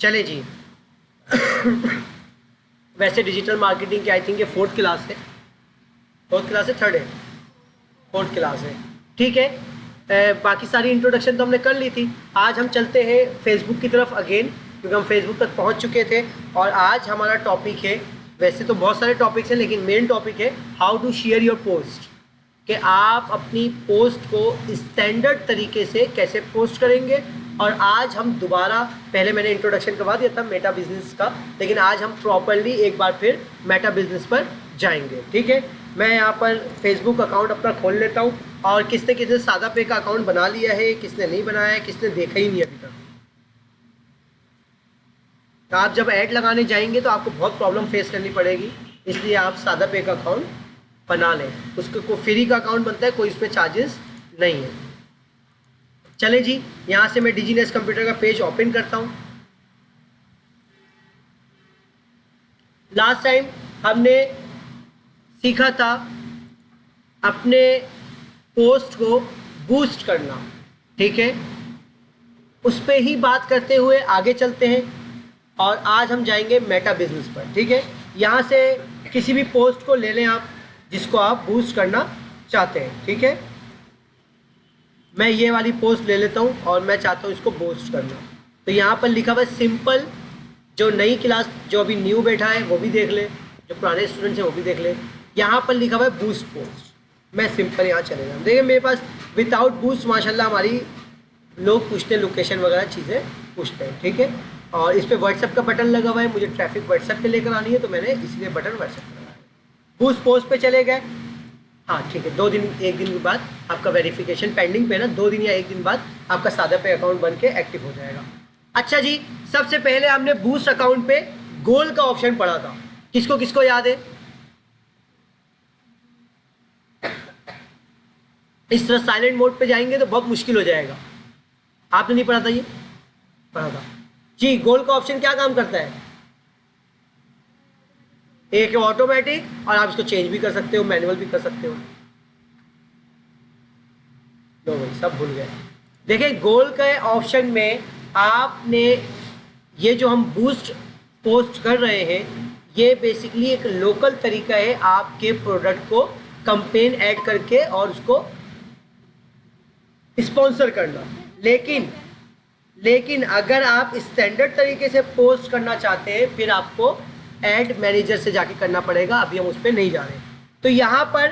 चले जी। वैसे digital marketing की आई थिंक ये 4th क्लास है, 4th क्लास है, 3rd है, 4th क्लास है, ठीक है। बाकी सारी इंट्रोडक्शन तो हमने कर ली थी। आज हम चलते हैं फेसबुक की तरफ अगेन, क्योंकि हम फेसबुक तक पहुंच चुके थे। और आज हमारा टॉपिक है, वैसे तो बहुत सारे टॉपिक्स हैं लेकिन मेन टॉपिक है how to share your post, कि आप अपनी पोस्ट को स्टैंडर्ड तरीके से कैसे पोस्ट करेंगे। और आज हम दोबारा, पहले मैंने इंट्रोडक्शन करवा दिया था मेटा बिजनेस का, लेकिन आज हम प्रॉपरली एक बार फिर मेटा बिजनेस पर जाएंगे, ठीक है। मैं यहाँ पर फेसबुक अकाउंट अपना खोल लेता हूँ, और किसने किसने सादा पे का अकाउंट बना लिया है, किसने नहीं बनाया है, किसने देखा ही नहीं अभी तक। तो आप जब ऐड लगाने जाएंगे तो आपको बहुत प्रॉब्लम फेस करनी पड़ेगी, इसलिए आप सादा पे का अकाउंट बना लें। उसको को फ्री का अकाउंट बनता है, कोई इसमें चार्जेस नहीं है। चले जी, यहाँ से मैं डिजीनेस कंप्यूटर का पेज ओपन करता हूँ। लास्ट टाइम हमने सीखा था अपने पोस्ट को बूस्ट करना, ठीक है। उस पर ही बात करते हुए आगे चलते हैं, और आज हम जाएंगे मेटा बिजनेस पर, ठीक है। यहाँ से किसी भी पोस्ट को ले लें आप जिसको आप बूस्ट करना चाहते हैं, ठीक है। मैं ये वाली पोस्ट ले लेता हूँ और मैं चाहता हूँ इसको बूस्ट करना। तो यहाँ पर लिखा हुआ है सिंपल, जो नई क्लास, जो अभी न्यू बैठा है वो भी देख ले, जो पुराने स्टूडेंट्स हैं वो भी देख ले। यहाँ पर लिखा हुआ है बूस्ट पोस्ट, मैं सिंपल यहाँ चले जाऊँ। देखिए मेरे पास विदाउट बूस्ट माशाल्लाह हमारी लोग पूछते हैं, लोकेशन वगैरह चीज़ें पूछते हैं, ठीक है। और इस पर व्हाट्सएप का बटन लगा हुआ है, मुझे ट्रैफिक व्हाट्सएप पे लेकर आनी है, तो मैंने इसलिए बटन व्हाट्सएप पर लगाया। बूस्ट पोस्ट पे चले गए, हाँ ठीक है। 2 दिन 1 दिन के बाद आपका वेरिफिकेशन पेंडिंग पे ना, 2 दिन या 1 दिन बाद आपका सादा पे अकाउंट बन के एक्टिव हो जाएगा। अच्छा जी, सबसे पहले हमने बूस्ट अकाउंट पे गोल का ऑप्शन पढ़ा था, किसको किसको याद है? इस तरह साइलेंट मोड पे जाएंगे तो बहुत मुश्किल हो जाएगा। आपने नहीं पढ़ा था ये? पढ़ा था जी। गोल का ऑप्शन क्या काम करता है? एक है ऑटोमेटिक, और आप इसको चेंज भी कर सकते हो, मैनुअल भी कर सकते हो। लो भाई सब भूल गए। देखिए गोल के ऑप्शन में आपने ये जो हम बूस्ट पोस्ट कर रहे हैं, ये बेसिकली एक लोकल तरीका है आपके प्रोडक्ट को कैंपेन ऐड करके और उसको स्पॉन्सर करना। लेकिन अगर आप स्टैंडर्ड तरीके से पोस्ट करना चाहते हैं, फिर आपको ऐड मैनेजर से जाके करना पड़ेगा। अभी हम उस पर नहीं जा रहे। तो यहाँ पर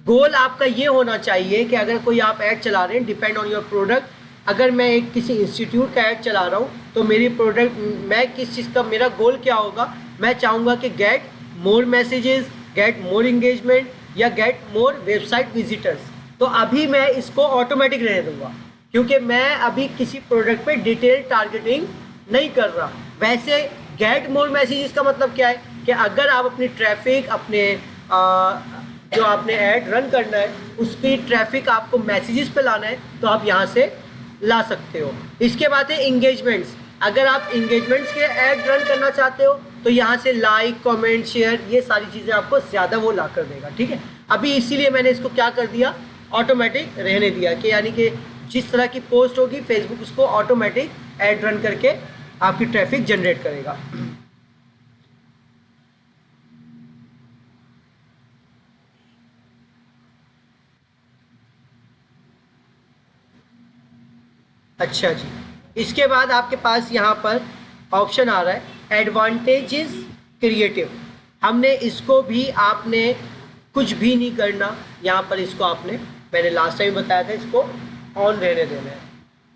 गोल आपका ये होना चाहिए कि अगर कोई आप ऐड चला रहे हैं, डिपेंड ऑन योर प्रोडक्ट। अगर मैं एक किसी इंस्टीट्यूट का ऐड चला रहा हूँ, तो मेरी प्रोडक्ट, मैं किस चीज़ का, मेरा गोल क्या होगा? मैं चाहूँगा कि get more messages, get more engagement, या गेट मोर वेबसाइट विजिटर्स। तो अभी मैं इसको ऑटोमेटिक रहने दूंगा, क्योंकि मैं अभी किसी प्रोडक्ट पे डिटेल टारगेटिंग नहीं कर रहा। वैसे गेट मोर मैसेजेस का मतलब क्या है कि अगर आप अपनी ट्रैफिक, अपने जो आपने ऐड रन करना है उसकी ट्रैफिक आपको मैसेजेस पे लाना है, तो आप यहाँ से ला सकते हो। इसके बाद है इंगेजमेंट्स। अगर आप इंगेजमेंट्स के ऐड रन करना चाहते हो तो यहाँ से लाइक, कमेंट, शेयर, ये सारी चीज़ें आपको ज़्यादा वो ला कर देगा, ठीक है। अभी इसीलिए मैंने इसको क्या कर दिया, ऑटोमेटिक रहने दिया, कि यानी कि जिस तरह की पोस्ट होगी फेसबुक उसको ऑटोमेटिक ऐड रन करके आपकी ट्रैफिक जनरेट करेगा। अच्छा जी, इसके बाद आपके पास यहाँ पर ऑप्शन आ रहा है एडवांटेजेस क्रिएटिव। हमने इसको भी, आपने कुछ भी नहीं करना यहाँ पर, इसको आपने, मैंने लास्ट टाइम बताया था, इसको ऑन रहने देना है।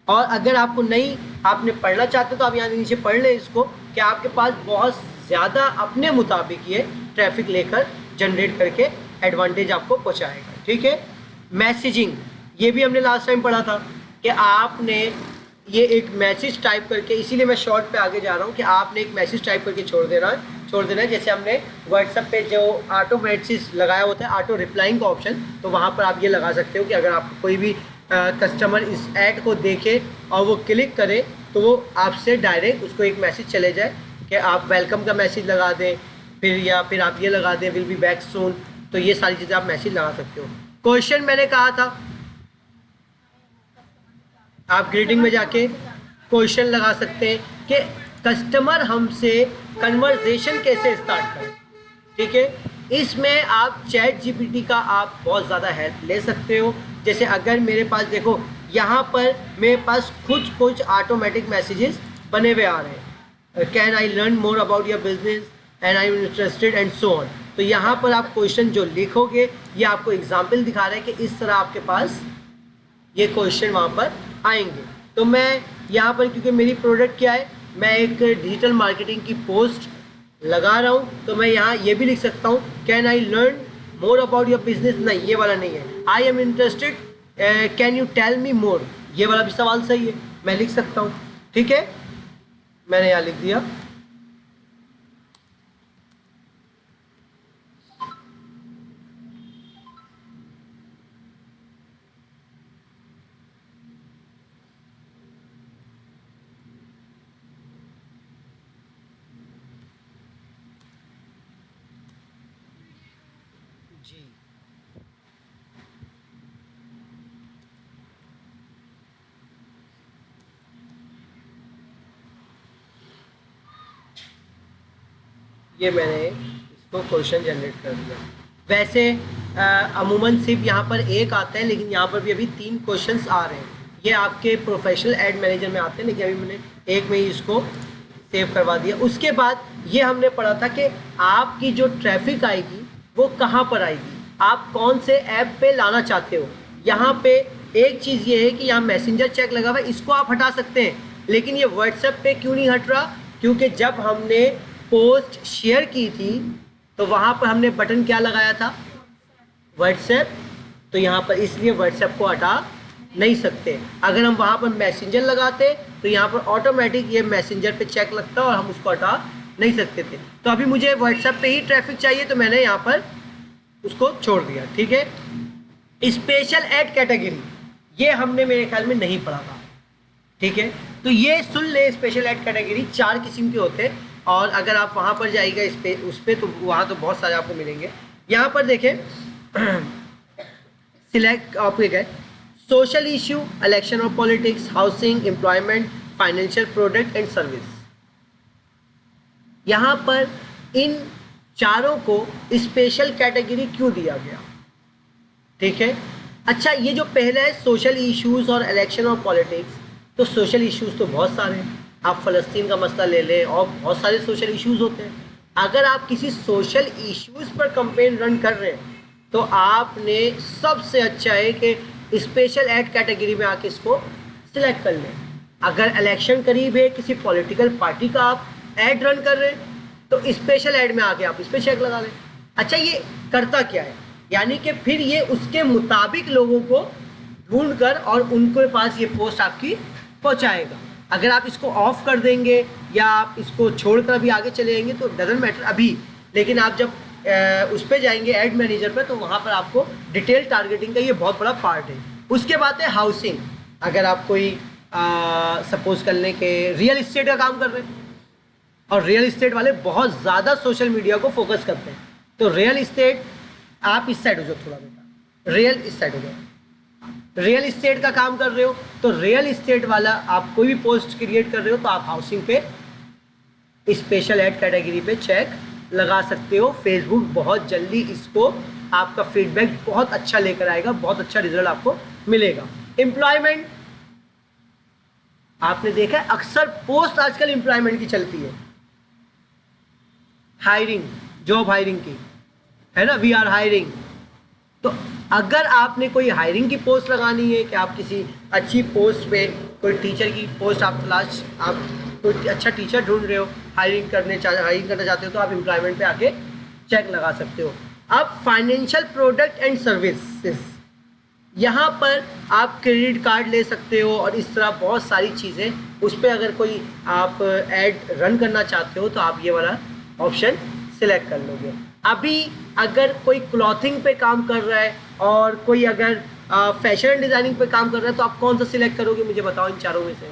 और अगर आपको नहीं, आपने पढ़ना चाहते तो आप यहाँ नीचे पढ़ लें इसको, कि आपके पास बहुत ज़्यादा अपने मुताबिक ये ट्रैफिक लेकर जनरेट करके एडवांटेज आपको पहुँचाएगा, ठीक है। मैसेजिंग, ये भी हमने लास्ट टाइम पढ़ा था कि आपने ये एक मैसेज टाइप करके, इसीलिए मैं शॉर्ट पे आगे जा रहा हूँ, कि आपने एक मैसेज टाइप करके छोड़ देना है। जैसे हमने व्हाट्सएप पे जो ऑटो मैसेज लगाया होता है, ऑटो रिप्लाइंग का ऑप्शन, तो वहाँ पर आप ये लगा सकते हो कि अगर आपको कोई भी कस्टमर इस ऐड को देखे और वो क्लिक करे, तो वो आपसे डायरेक्ट उसको एक मैसेज चले जाए कि आप वेलकम का मैसेज लगा दें, फिर आप ये लगा दें विल बी बैक सून। तो ये सारी चीज़ें आप मैसेज लगा सकते हो। क्वेश्चन मैंने कहा था, आप ग्रीटिंग में जाके क्वेश्चन लगा सकते हैं कि कस्टमर हमसे कन्वर्सेशन कैसे स्टार्ट करें, ठीक है। इसमें आप चैट जीपीटी का आप बहुत ज़्यादा हेल्प ले सकते हो। जैसे अगर मेरे पास देखो यहाँ पर मेरे पास खुद कुछ ऑटोमेटिक मैसेजेस बने हुए आ रहे हैं, can I learn more about your business and I am interested and so on. तो यहाँ पर आप क्वेश्चन जो लिखोगे ये आपको एग्जाम्पल दिखा रहा है कि इस तरह आपके पास ये क्वेश्चन वहाँ पर आएंगे। तो मैं यहाँ पर, क्योंकि मेरी प्रोडक्ट क्या है, मैं एक डिजिटल मार्केटिंग की पोस्ट लगा रहा हूँ, तो मैं यहाँ ये भी लिख सकता हूँ, can I learn more about your business. नहीं, ये वाला नहीं है। I am interested, can you tell me more, ये वाला भी सवाल सही है, मैं लिख सकता हूँ, ठीक है। मैंने यहाँ लिख दिया। जी, ये मैंने इसको क्वेश्चन जनरेट कर दिया। वैसे अमूमन सिर्फ यहाँ पर एक आता है, लेकिन यहाँ पर भी अभी 3 क्वेश्चंस आ रहे हैं। ये आपके प्रोफेशनल एड मैनेजर में आते हैं, लेकिन अभी मैंने एक में ही इसको सेव करवा दिया। उसके बाद ये हमने पढ़ा था कि आपकी जो ट्रैफिक आएगी वो कहाँ पर आएगी, आप कौन से ऐप पे लाना चाहते हो। यहाँ पे एक चीज़ ये है कि यहाँ मैसेंजर चेक लगा हुआ है, इसको आप हटा सकते हैं, लेकिन ये व्हाट्सएप पे क्यों नहीं हट रहा, क्योंकि जब हमने पोस्ट शेयर की थी तो वहाँ पर हमने बटन क्या लगाया था, व्हाट्सएप। तो यहाँ पर इसलिए व्हाट्सएप को हटा नहीं सकते। अगर हम वहाँ पर मैसेंजर लगाते तो यहाँ पर ऑटोमेटिक ये मैसेंजर पे चेक लगता और हम उसको हटा नहीं सकते थे। तो अभी मुझे व्हाट्सएप पे ही ट्रैफिक चाहिए, तो मैंने यहाँ पर उसको छोड़ दिया, ठीक है। स्पेशल ऐड कैटेगरी ये हमने मेरे ख्याल में नहीं पढ़ा था, ठीक है। तो ये सुन ले, स्पेशल ऐड कैटेगरी 4 किस्म के होते हैं, और अगर आप वहाँ पर जाइएगा उस पर तो वहाँ तो बहुत सारे आपको मिलेंगे। यहाँ पर देखें सिलेक्ट आपके गए सोशल इश्यू, इलेक्शन और politics, housing, employment, financial product and service. यहाँ पर इन चारों को स्पेशल कैटेगरी क्यों दिया गया, ठीक है। अच्छा, ये जो पहला है सोशल इश्यूज और इलेक्शन और पॉलिटिक्स, तो सोशल इश्यूज तो बहुत सारे हैं, आप फ़लस्तीन का मसला ले लें और बहुत सारे सोशल इश्यूज होते हैं। अगर आप किसी सोशल इश्यूज पर कंपेन रन कर रहे हैं तो आपने सबसे अच्छा है कि स्पेशल ऐड कैटेगरी में आके इसको सिलेक्ट कर लें। अगर इलेक्शन करीब है, किसी पॉलिटिकल पार्टी का आप ऐड रन कर रहे हैं तो स्पेशल ऐड में आके आप इस पर चेक लगा लें। अच्छा, ये करता क्या है, यानी कि फिर ये उसके मुताबिक लोगों को ढूंढ कर और उनके पास ये पोस्ट आपकी पहुंचाएगा। अगर आप इसको ऑफ कर देंगे या आप इसको छोड़कर अभी आगे चले जाएंगे तो डजंट मैटर अभी, लेकिन आप जब उस पर जाएंगे ऐड मैनेजर पर, तो वहाँ पर आपको डिटेल टारगेटिंग का ये बहुत बड़ा पार्ट है। उसके बाद है हाउसिंग। अगर आप कोई सपोज कर लें कि रियल इस्टेट का काम कर रहे हैं, और रियल इस्टेट वाले बहुत ज़्यादा सोशल मीडिया को फोकस करते हैं, तो रियल इस्टेट आप इस साइड हो जाओ थोड़ा बेटा, रियल इस साइड हो जाओ। रियल इस्टेट का काम कर रहे हो तो रियल इस्टेट वाला आप कोई भी पोस्ट क्रिएट कर रहे हो तो आप हाउसिंग पे स्पेशल ऐड कैटेगरी पे चेक लगा सकते हो। फेसबुक बहुत जल्दी इसको आपका फीडबैक बहुत अच्छा लेकर आएगा, बहुत अच्छा रिजल्ट आपको मिलेगा। एम्प्लॉयमेंट, आपने देखा है अक्सर पोस्ट आजकल एम्प्लॉयमेंट की चलती है, हायरिंग, जॉब हायरिंग की, है ना, वी आर हायरिंग। तो अगर आपने कोई हायरिंग की पोस्ट लगानी है कि आप किसी अच्छी पोस्ट पे, कोई टीचर की पोस्ट आप कोई अच्छा टीचर ढूंढ रहे हो, हायरिंग करना चाहते हो, तो आप एम्प्लॉयमेंट पे आके चेक लगा सकते हो। अब फाइनेंशियल प्रोडक्ट एंड सर्विसेज, यहाँ पर आप क्रेडिट कार्ड ले सकते हो और इस तरह बहुत सारी चीज़ें, उस पर अगर कोई आप ऐड रन करना चाहते हो तो आप ये वाला ऑप्शन सिलेक्ट कर लोगे। अभी अगर कोई क्लॉथिंग पे काम कर रहा है और कोई अगर फैशन डिज़ाइनिंग पे काम कर रहा है तो आप कौन सा सिलेक्ट करोगे, मुझे बताओ इन चारों में से।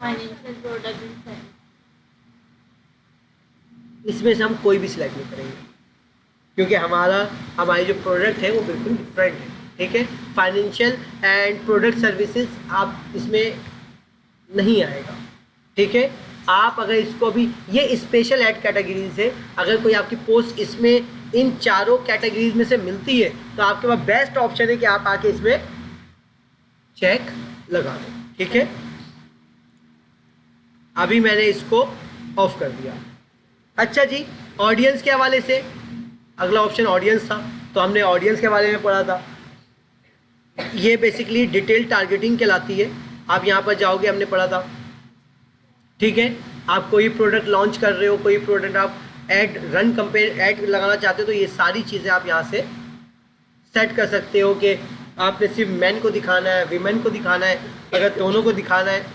फाइनेंशियल प्रोडक्ट, इसमें से हम कोई भी सिलेक्ट नहीं करेंगे क्योंकि हमारी जो प्रोडक्ट है वो बिल्कुल डिफरेंट है, ठीक है। फाइनेंशियल एंड प्रोडक्ट सर्विसेज आप इसमें नहीं आएगा। ठीक है। आप अगर इसको भी, ये स्पेशल ऐड कैटेगरीज है, अगर कोई आपकी पोस्ट इसमें इन चारों कैटेगरीज में से मिलती है तो आपके पास बेस्ट ऑप्शन है कि आप आके इसमें चेक लगा दें, ठीक है। अभी मैंने इसको ऑफ कर दिया। अच्छा जी, ऑडियंस के हवाले से अगला ऑप्शन ऑडियंस था, तो हमने ऑडियंस के बारे में पढ़ा था। ये बेसिकली डिटेल टारगेटिंग कहलाती है। आप यहाँ पर जाओगे, हमने पढ़ा था, ठीक है। आप कोई प्रोडक्ट लॉन्च कर रहे हो, कोई प्रोडक्ट आप ऐड रन कंपेयर ऐड लगाना चाहते हो, तो ये सारी चीज़ें आप यहाँ से सेट कर सकते हो कि आपने सिर्फ मैन को दिखाना है, वीमेन को दिखाना है, अगर दोनों को दिखाना है।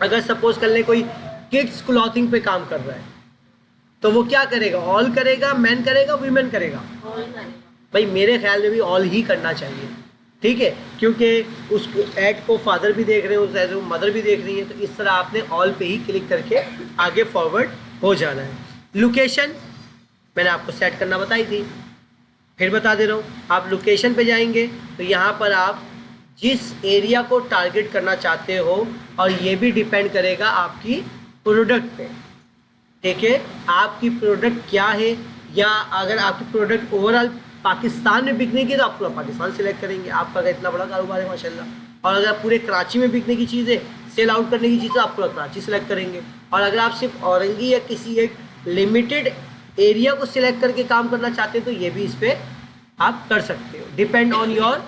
अगर सपोज कर लें कोई किड्स क्लॉथिंग पे काम कर रहा है तो वो क्या करेगा, ऑल करेगा, मैन करेगा, वीमेन करेगा? ऑल करेगा। भाई मेरे ख्याल में भी ऑल ही करना चाहिए, ठीक है, क्योंकि उस ऐड को फादर भी देख रहे हैं, उस ऐड को मदर भी देख रही है, तो इस तरह आपने ऑल पे ही क्लिक करके आगे फॉरवर्ड हो जाना है। लोकेशन मैंने आपको सेट करना बताई थी, फिर बता दे रहा हूँ। आप लोकेशन पे जाएंगे तो यहाँ पर आप जिस एरिया को टारगेट करना चाहते हो, और ये भी डिपेंड करेगा आपकी प्रोडक्ट पे, ठीक है, आपकी प्रोडक्ट क्या है, या अगर आपकी प्रोडक्ट ओवरऑल पाकिस्तान में बिकने की तो आप पूरा पाकिस्तान सिलेक्ट करेंगे, आपका अगर इतना बड़ा कारोबार है माशाल्लाह। और अगर पूरे कराची में बिकने की चीज़ है, सेल आउट करने की चीज़ है, आप पूरा कराची सिलेक्ट करेंगे। और अगर आप सिर्फ औरंगी या किसी एक लिमिटेड एरिया को सिलेक्ट करके काम करना चाहते हैं तो ये भी इस पर आप कर सकते हो। Depend on your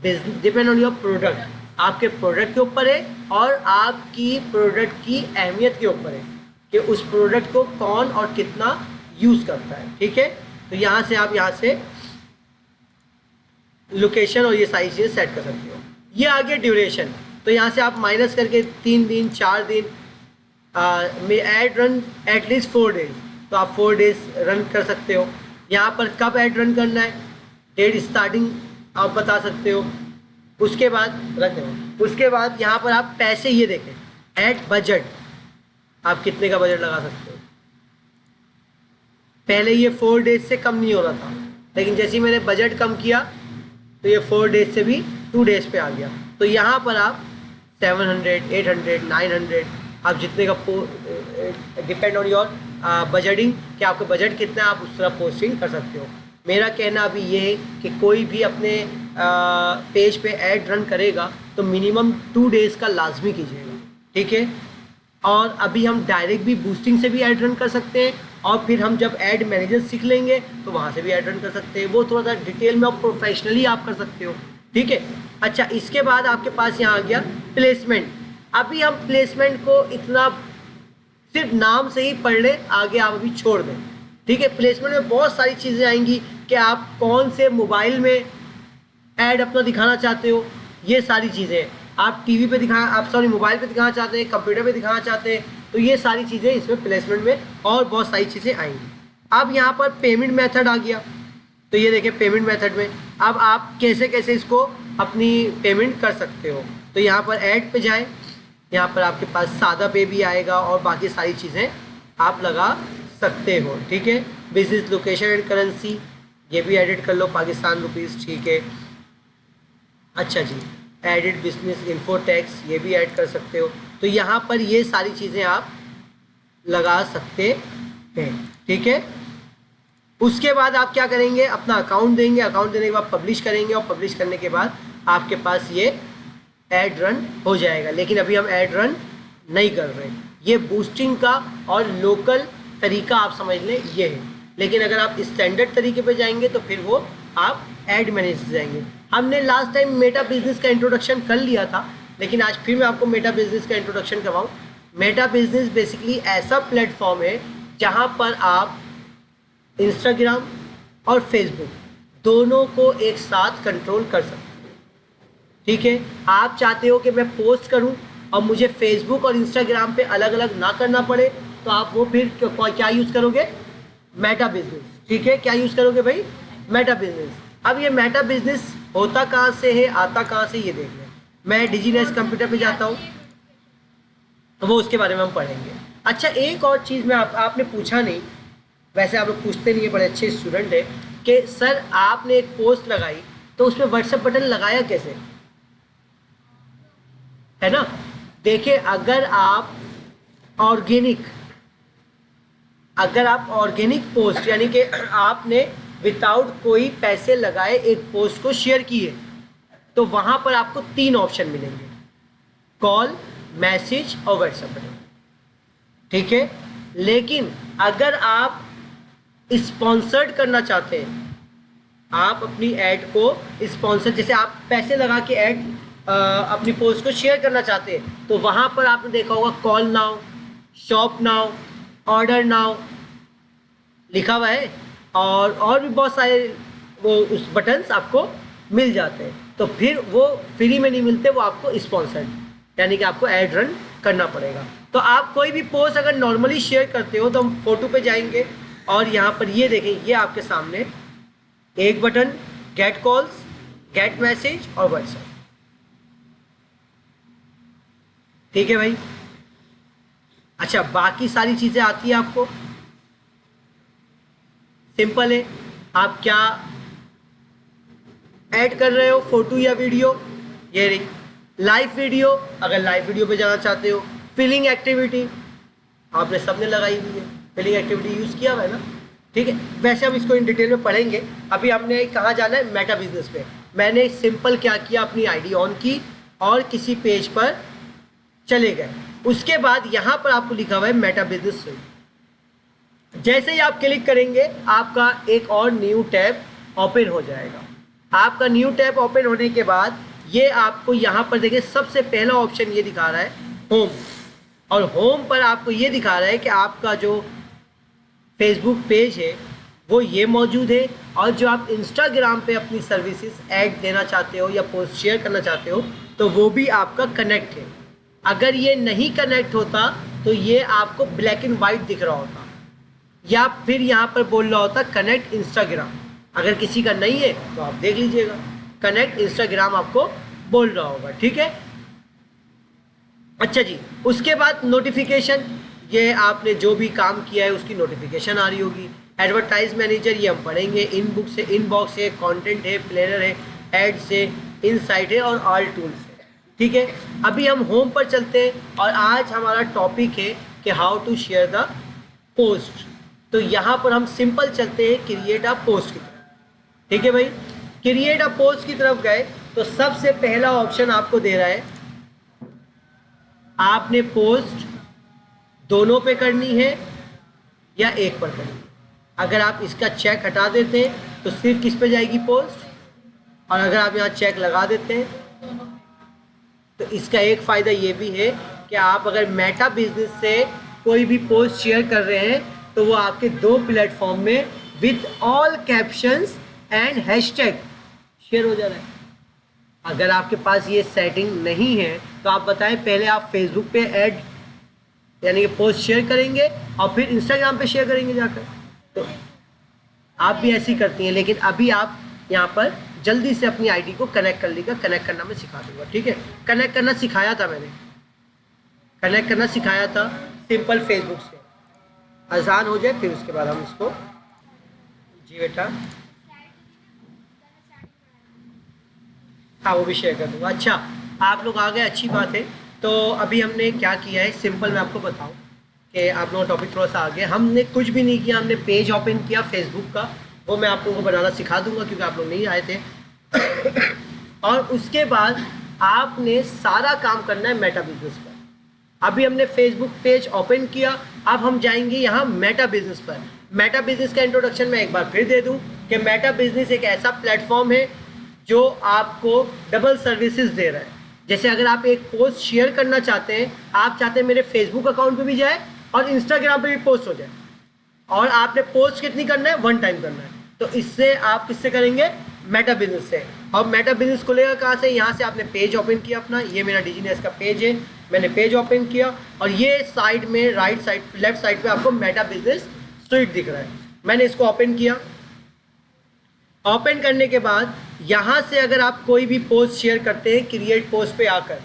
business, depend on your product, आपके प्रोडक्ट के ऊपर है और आपकी प्रोडक्ट की अहमियत के ऊपर है कि उस प्रोडक्ट को कौन और कितना यूज़ करता है, ठीक है। तो यहाँ से आप यहाँ से लोकेशन और ये सारी चीज़ें सेट कर सकते हो। ये आ गया ड्यूरेशन, तो यहाँ से आप माइनस करके 3 दिन 4 दिन में ऐड रन एटलीस्ट 4 डेज, तो आप 4 डेज रन कर सकते हो। यहाँ पर कब ऐड रन करना है, डेट स्टार्टिंग आप बता सकते हो। उसके बाद रख दो, उसके बाद यहाँ पर आप पैसे ये देखें, ऐड बजट, आप कितने का बजट लगा सकते हो। पहले ये 4 डेज से कम नहीं हो रहा था, लेकिन जैसे ही मैंने बजट कम किया तो ये 4 डेज से भी 2 डेज पे आ गया। तो यहाँ पर आप 700, 800, 900, आप जितने का डिपेंड ऑन योर बजटिंग कि आपका बजट कितना है, आप उस तरह पोस्टिंग कर सकते हो। मेरा कहना अभी ये है कि कोई भी अपने पेज पे ऐड रन करेगा तो मिनिमम 2 डेज़ का लाजमी कीजिएगा, ठीक है। और अभी हम डायरेक्ट भी बूस्टिंग से भी ऐड रन कर सकते हैं, और फिर हम जब ऐड मैनेजर सीख लेंगे तो वहाँ से भी ऐड रन कर सकते हैं। वो थोड़ा सा डिटेल में और प्रोफेशनली आप कर सकते हो, ठीक है। अच्छा, इसके बाद आपके पास यहाँ आ गया प्लेसमेंट। अभी हम प्लेसमेंट को इतना सिर्फ नाम से ही पढ़ लें, आगे आप अभी छोड़ दें, ठीक है। प्लेसमेंट में बहुत सारी चीज़ें आएंगी कि आप कौन से मोबाइल में ऐड अपना दिखाना चाहते हो, ये सारी चीज़ें आप टीवी पे दिखाना, आप सॉरी मोबाइल पे दिखाना चाहते हैं, कंप्यूटर पे दिखाना चाहते हैं, तो ये सारी चीज़ें इसमें प्लेसमेंट में और बहुत सारी चीज़ें आएंगी। अब यहाँ पर पेमेंट मेथड आ गया, तो ये देखें पेमेंट मेथड में अब आप कैसे कैसे इसको अपनी पेमेंट कर सकते हो। तो यहाँ पर ऐड पे जाएं, यहाँ पर आपके पास सादा पे भी आएगा और बाकी सारी चीज़ें आप लगा सकते हो, ठीक है। बिजनेस लोकेशन एंड करेंसी ये भी एडिट कर लो, पाकिस्तान रुपीज़, ठीक है। अच्छा जी, एडिट बिजनेस इन्फो टैक्स ये भी ऐड कर सकते हो। तो यहाँ पर ये सारी चीज़ें आप लगा सकते हैं, ठीक है। उसके बाद आप क्या करेंगे, अपना अकाउंट देंगे, अकाउंट देने के बाद पब्लिश करेंगे, और पब्लिश करने के बाद आपके पास ये ऐड रन हो जाएगा। लेकिन अभी हम ऐड रन नहीं कर रहे, ये बूस्टिंग का और लोकल तरीका आप समझ लें ये है। लेकिन अगर आप स्टैंडर्ड तरीके पे जाएंगे तो फिर वो आप ऐड मैनेजर से जाएंगे। हमने लास्ट टाइम मेटा बिजनेस का इंट्रोडक्शन कर लिया था, लेकिन आज फिर मैं आपको मेटा बिजनेस का इंट्रोडक्शन करवाऊँ। मेटा बिजनेस बेसिकली ऐसा प्लेटफॉर्म है जहाँ पर आप इंस्टाग्राम और फेसबुक दोनों को एक साथ कंट्रोल कर सकते हैं, ठीक है। आप चाहते हो कि मैं पोस्ट करूं और मुझे फेसबुक और इंस्टाग्राम पे अलग अलग ना करना पड़े, तो आप वो फिर क्या यूज़ करोगे, मेटा बिजनेस, ठीक है। क्या यूज़ करोगे भाई, मेटा बिजनेस। अब ये मेटा बिजनेस होता कहाँ से है, आता कहाँ से, ये देख लें। मैं डिजीनेस कंप्यूटर पे जाता हूँ, वो उसके बारे में हम पढ़ेंगे। अच्छा, एक और चीज़ मैं आपने पूछा नहीं, वैसे आप लोग पूछते नहीं है, बड़े अच्छे स्टूडेंट है, कि सर आपने एक पोस्ट लगाई तो उसमें व्हाट्सएप बटन लगाया कैसे, है ना। देखिए, अगर आप ऑर्गेनिक, अगर आप ऑर्गेनिक पोस्ट यानी कि आपने विदाउट कोई पैसे लगाए एक पोस्ट को शेयर किए, तो वहाँ पर आपको 3 ऑप्शन मिलेंगे, कॉल, मैसेज और व्हाट्सएप बटन, ठीक है। लेकिन अगर आप स्पॉन्सर्ड करना चाहते हैं, आप अपनी ऐड को स्पॉन्सर, जैसे आप पैसे लगा के ऐड अपनी पोस्ट को शेयर करना चाहते हैं, तो वहाँ पर आपने देखा होगा call now, shop now, order now लिखा हुआ है, और भी बहुत सारे वो उस बटन्स आपको मिल जाते हैं। तो फिर वो फ्री में नहीं मिलते, वो आपको स्पॉन्सर्ड, यानी कि आपको ऐड रन करना पड़ेगा। तो आप कोई भी पोस्ट अगर नॉर्मली शेयर करते हो तो हम फोटो पे जाएंगे और यहाँ पर ये देखें, ये आपके सामने एक button get calls, gate message और व्हाट्सएप, ठीक है भाई। अच्छा, बाकी सारी चीज़ें आती है आपको, सिंपल है। आप क्या ऐड कर रहे हो, फोटो या वीडियो, ये रही लाइव वीडियो, अगर लाइव वीडियो पे जाना चाहते हो, फिलिंग एक्टिविटी आपने सबने लगाई हुई है, फिलिंग एक्टिविटी यूज़ किया हुआ है ना, ठीक है। वैसे हम इसको इन डिटेल में पढ़ेंगे, अभी हमने कहाँ जाना है, मेटा बिजनेस पे। मैंने सिंपल क्या किया, अपनी आईडी ऑन की और किसी पेज पर चले गए, उसके बाद यहाँ पर आपको लिखा हुआ है मेटा बिजनेस स्विट। जैसे ही आप क्लिक करेंगे आपका एक और न्यू टैब ओपन हो जाएगा। आपका न्यू टैब ओपन होने के बाद ये आपको यहाँ पर देखिए सबसे पहला ऑप्शन ये दिखा रहा है होम, और होम पर आपको ये दिखा रहा है कि आपका जो फेसबुक पेज है वो ये मौजूद है, और जो आप इंस्टाग्राम पे अपनी सर्विसेज ऐड देना चाहते हो या पोस्ट शेयर करना चाहते हो तो वो भी आपका कनेक्ट है। अगर ये नहीं कनेक्ट होता तो ये आपको ब्लैक एंड वाइट दिख रहा होता, या फिर यहाँ पर बोल रहा होता कनेक्ट इंस्टाग्राम। अगर किसी का नहीं है तो आप देख लीजिएगा, कनेक्ट इंस्टाग्राम आपको बोल रहा होगा, ठीक है। अच्छा जी, उसके बाद नोटिफिकेशन, ये आपने जो भी काम किया है उसकी नोटिफिकेशन आ रही होगी। एडवर्टाइज मैनेजर ये हम पढ़ेंगे, इनबुक्स है, इनबॉक्स है, कंटेंट है, प्लेनर है, एड्स है, इनसाइट है और ऑल टूल्स है, ठीक है। अभी हम होम पर चलते हैं और आज हमारा टॉपिक है कि how to share the post. तो यहाँ पर हम सिंपल चलते हैं क्रिएट अ पोस्ट की तरफ, ठीक है भाई। क्रिएट अ पोस्ट की तरफ गए तो सबसे पहला ऑप्शन आपको दे रहा है, आपने पोस्ट दोनों पे करनी है या एक पर करनी है। अगर आप इसका चेक हटा देते हैं तो सिर्फ किस पे जाएगी, पोस्ट, और अगर आप यहाँ चेक लगा देते हैं तो इसका एक फ़ायदा ये भी है कि आप अगर मेटा बिजनेस से कोई भी पोस्ट शेयर कर रहे हैं तो वो आपके 2 प्लेटफॉर्म में with all captions and hashtag share हो जा रहा है। अगर आपके पास ये सेटिंग नहीं है तो आप बताएं, पहले आप फेसबुक पे ऐड यानी कि पोस्ट शेयर करेंगे और फिर इंस्टाग्राम पे शेयर करेंगे जाकर, तो आप भी ऐसी करती हैं। लेकिन अभी आप यहाँ पर जल्दी से अपनी आईडी को कनेक्ट कर लीजिएगा, कनेक्ट करना मैं सिखा दूंगा, ठीक है। कनेक्ट करना सिखाया था मैंने, कनेक्ट करना सिखाया था सिंपल फेसबुक से, आसान हो जाए फिर उसके बाद हम इसको, जी बेटा हाँ वो भी शेयर कर दूँगा। अच्छा, आप लोग आ गए, अच्छी बात है। तो अभी हमने क्या किया है, सिंपल मैं आपको बताऊं कि आप लोगों का टॉपिक थोड़ा सा आ गया। हमने कुछ भी नहीं किया, हमने पेज ओपन किया फेसबुक का, वो मैं आप लोगों को बनाना सिखा दूंगा क्योंकि आप लोग नहीं आए थे। और उसके बाद आपने सारा काम करना है मेटा बिजनेस पर। अभी हमने फेसबुक पेज ओपन किया, अब हम जाएंगे यहाँ मेटा बिजनेस पर। मेटा बिजनेस का इंट्रोडक्शन मैं एक बार फिर दे दूँ कि मेटा बिजनेस एक ऐसा प्लेटफॉर्म है जो आपको डबल सर्विसेज दे रहा है। जैसे अगर आप एक पोस्ट शेयर करना चाहते हैं, आप चाहते हैं मेरे फेसबुक अकाउंट पे भी जाए और इंस्टाग्राम पे भी पोस्ट हो जाए, और आपने पोस्ट कितनी करना है, 1 टाइम करना है, तो इससे आप किससे करेंगे, मेटा बिजनेस से। और मेटा बिजनेस खुलेगा कहाँ से, यहाँ से आपने पेज ओपन किया अपना, ये मेरा डिजीनेस का पेज है, मैंने पेज ओपन किया और ये साइड में राइट साइड लेफ्ट साइड पे आपको मेटा बिजनेस स्विट दिख रहा है। मैंने इसको ओपन किया, ओपन करने के बाद यहाँ से अगर आप कोई भी पोस्ट शेयर करते हैं क्रिएट पोस्ट पे आकर,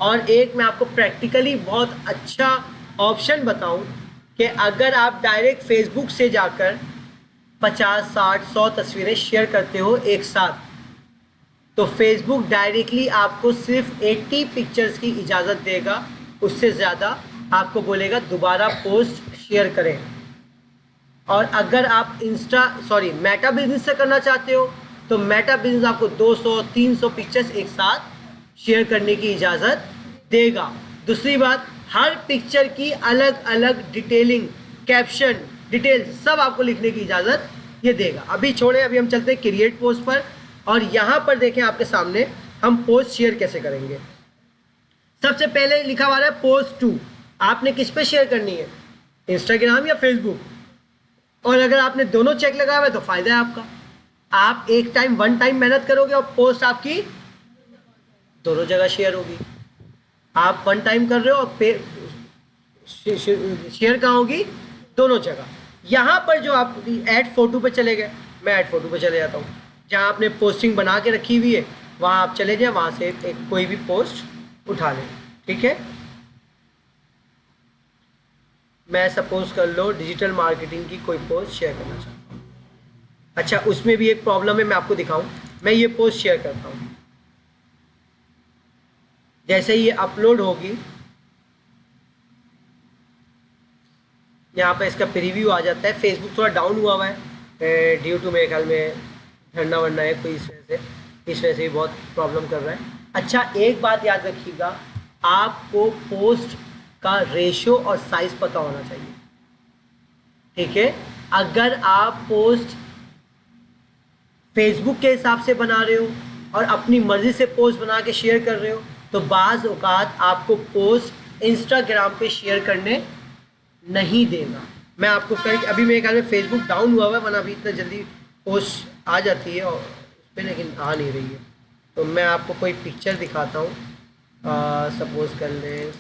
और एक मैं आपको प्रैक्टिकली बहुत अच्छा ऑप्शन बताऊं कि अगर आप डायरेक्ट फेसबुक से जाकर 50, 60, 100 तस्वीरें शेयर करते हो एक साथ, तो फेसबुक डायरेक्टली आपको सिर्फ 80 पिक्चर्स की इजाज़त देगा, उससे ज़्यादा आपको बोलेगा दोबारा पोस्ट शेयर करें। और अगर आप मेटा बिजनेस से करना चाहते हो तो मेटा बिजनेस आपको 200-300 पिक्चर्स एक साथ शेयर करने की इजाज़त देगा। दूसरी बात, हर पिक्चर की अलग अलग डिटेलिंग, कैप्शन, डिटेल्स सब आपको लिखने की इजाज़त ये देगा। अभी छोड़े, अभी हम चलते हैं क्रिएट पोस्ट पर। और यहाँ पर देखें आपके सामने हम पोस्ट शेयर कैसे करेंगे। सबसे पहले लिखा हुआ है पोस्ट टू, आपने किस पे शेयर करनी है, इंस्टाग्राम या फेसबुक। और अगर आपने दोनों चेक लगाया हुआ है तो फ़ायदा है आपका, आप वन टाइम मेहनत करोगे और पोस्ट आपकी दोनों जगह शेयर होगी। आप वन टाइम कर रहे हो और शेयर कहाँ होगी, दोनों जगह। यहाँ पर जो आप ऐड फोटो पे चले गए, मैं ऐड फोटो पे चले जाता हूँ, जहाँ आपने पोस्टिंग बना के रखी हुई है वहाँ आप चले जाए, वहाँ से एक कोई भी पोस्ट उठा लें। ठीक है, मैं सपोज कर लो डिजिटल मार्केटिंग की कोई पोस्ट शेयर करना चाहता हूँ। अच्छा, उसमें भी एक प्रॉब्लम है, मैं आपको दिखाऊं। मैं ये पोस्ट शेयर करता हूँ, जैसे ये अपलोड होगी यहाँ पे इसका प्रीव्यू आ जाता है। फेसबुक थोड़ा डाउन हुआ है ड्यू टू मेरे ख्याल में ठंडा वरना है कोई, इस वजह से भी बहुत प्रॉब्लम कर रहा है। अच्छा, एक बात याद रखिएगा, आपको पोस्ट का रेशो और साइज पता होना चाहिए। ठीक है, अगर आप पोस्ट फेसबुक के हिसाब से बना रहे हो और अपनी मर्जी से पोस्ट बना के शेयर कर रहे हो तो बाज़ औक़ात आपको पोस्ट इंस्टाग्राम पे शेयर करने नहीं देगा। मैं आपको अभी मेरे ख्याल में फेसबुक डाउन हुआ है, वरना अभी इतना जल्दी पोस्ट आ जाती है और उस पर लेकिन आ नहीं रही है। तो मैं आपको कोई पिक्चर दिखाता हूँ, सपोज कर लें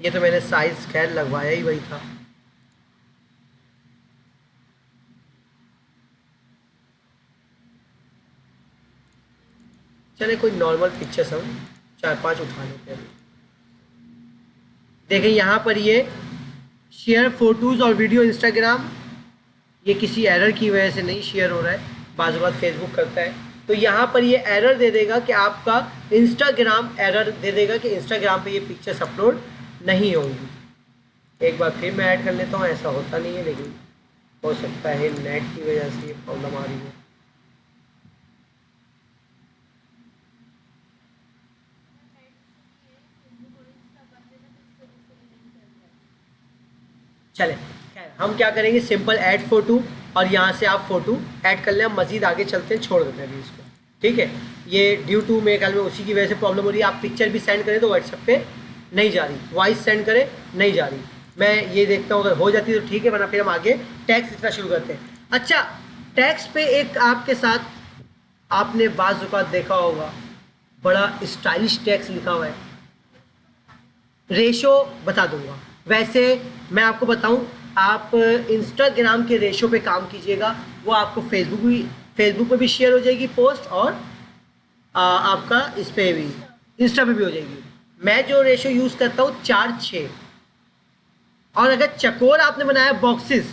ये, तो मैंने साइज खैर लगवाया ही वही था। चले कोई नॉर्मल पिक्चर्स हम 4-5 उठा लेते हैं। देखें यहाँ पर ये शेयर फोटोज़ और वीडियो इंस्टाग्राम, ये किसी एरर की वजह से नहीं शेयर हो रहा है, बाज़ बात फेसबुक करता है। तो यहाँ पर ये एरर दे देगा कि आपका इंस्टाग्राम एरर दे देगा कि इंस्टाग्राम पे ये पिक्चर्स अपलोड नहीं होंगी। एक बार फिर मैं ऐड कर लेता हूँ, ऐसा होता नहीं है लेकिन हो सकता है नेट की वजह से ये प्रॉब्लम आ रही है। चले खैर, हम क्या करेंगे, सिंपल ऐड फोटो और यहाँ से आप फ़ोटो ऐड कर लें। हम मज़ीद आगे चलते हैं, छोड़ देते हैं अभी इसको। ठीक है, ये ड्यू टू मेरे ख्याल में उसी की वजह से प्रॉब्लम हो रही है। आप पिक्चर भी सेंड करें तो व्हाट्सएप पे नहीं जा रही, वॉइस सेंड करें नहीं जा रही। मैं ये देखता हूँ, अगर हो जाती है तो ठीक है, वरना फिर हम आगे टैक्स लिखना शुरू करते हैं। अच्छा, टैक्स पे एक आपके साथ आपने बाज़ औक़ात देखा होगा बड़ा स्टाइलिश टैक्स लिखा हुआ है। रेशो बता दूंगा, वैसे मैं आपको बताऊं, आप इंस्टाग्राम के रेशो पे काम कीजिएगा, वो आपको फेसबुक पे भी शेयर हो जाएगी पोस्ट और आपका इस पे भी इंस्टा पे भी हो जाएगी। मैं जो रेशो यूज़ करता हूँ 4:6, और अगर चकोर आपने बनाया boxes